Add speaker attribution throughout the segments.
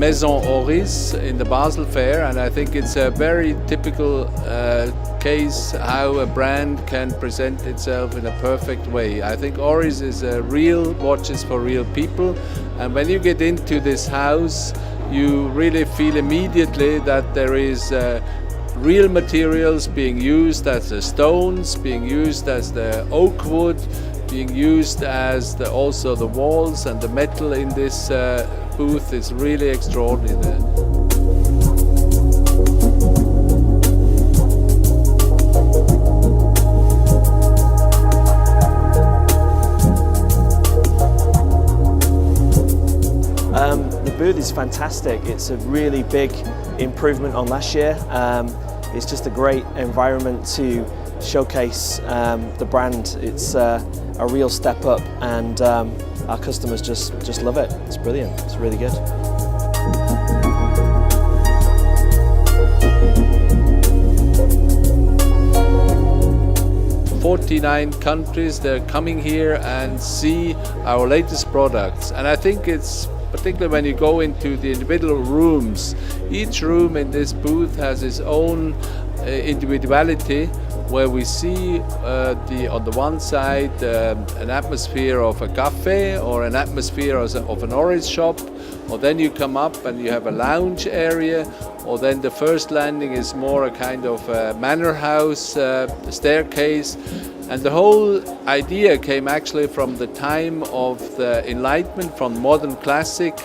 Speaker 1: Maison Oris in the Basel Fair, and I think it's a very typical case how a brand can present itself in a perfect way. I think Oris is real watches for real people, and when you get into this house you really feel immediately that there is real materials being used as the stones, being used as the oak wood, being used as also the walls, and the metal in this booth is really extraordinary.
Speaker 2: The booth is fantastic. It's a really big improvement on last year. It's just a great environment to showcase the brand. It's a real step up, and our customers just love it. It's brilliant. It's really good.
Speaker 1: "49 countries, they're coming here and see our latest products, and I think it's particularly when you go into the individual rooms, each room in this booth has its own individuality, where we see on the one side an atmosphere of a cafe or an atmosphere of an Oris shop, or then you come up and you have a lounge area, or then the first landing is more a kind of manor house staircase. And the whole idea came actually from the time of the Enlightenment, from modern classic,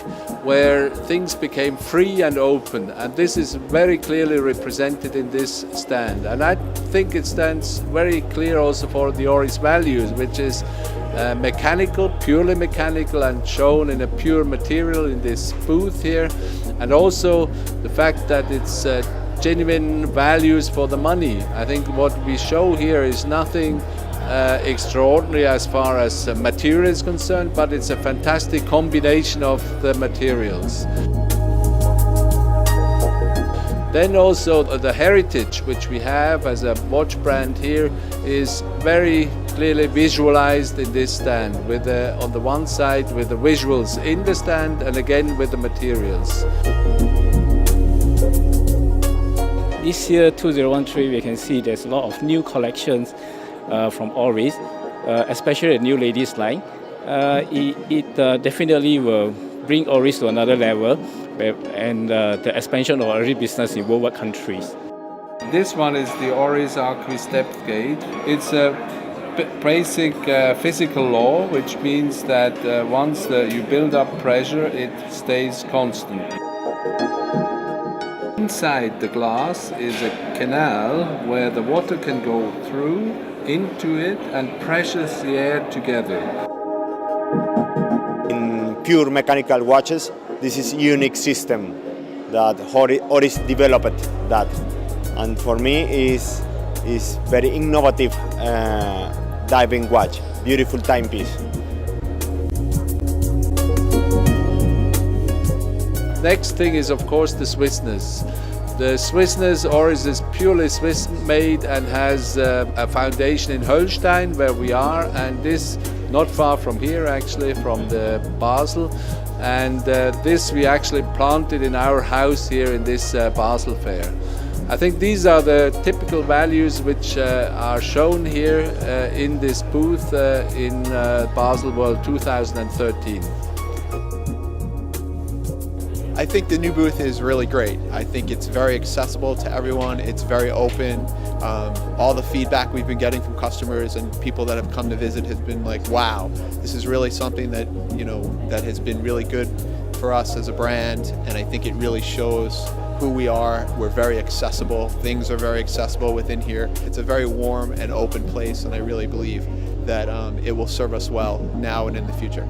Speaker 1: where things became free and open. And this is very clearly represented in this stand. And I think it stands very clear also for the Oris values, which is mechanical, purely mechanical, and shown in a pure material in this booth here. And also the fact that it's genuine values for the money. I think what we show here is nothing extraordinary as far as material is concerned, but it's a fantastic combination of the materials. Then also the heritage which we have as a watch brand here is very clearly visualized in this stand, with on the one side with the visuals in the stand, and again with the materials.
Speaker 3: This year, 2013, we can see there's a lot of new collections from Oris, especially the new ladies line. It definitely will bring Oris to another level, and the expansion of Oris business in worldwide countries.
Speaker 1: This one is the Oris Arcueil depth gauge. It's a basic physical law, which means that once you build up pressure, it stays constant. Inside the glass is a canal where the water can go through into it and pressures the air together.
Speaker 4: In pure mechanical watches, this is a unique system that Oris developed that, and for me is very innovative diving watch, beautiful timepiece.
Speaker 1: Next thing is of course the Swissness. The Swissness, Oris is purely Swiss made and has a foundation in Holstein where we are, and this not far from here actually, from the Basel, and this we actually planted in our house here in this Basel Fair. I think these are the typical values which are shown here in this booth in Baselsworld 2013.
Speaker 5: I think the new booth is really great. I think it's very accessible to everyone. It's very open. All the feedback we've been getting from customers and people that have come to visit has been like, wow, this is really something that, that has been really good for us as a brand. And I think it really shows who we are. We're very accessible. Things are very accessible within here. It's a very warm and open place, and I really believe that it will serve us well now and in the future.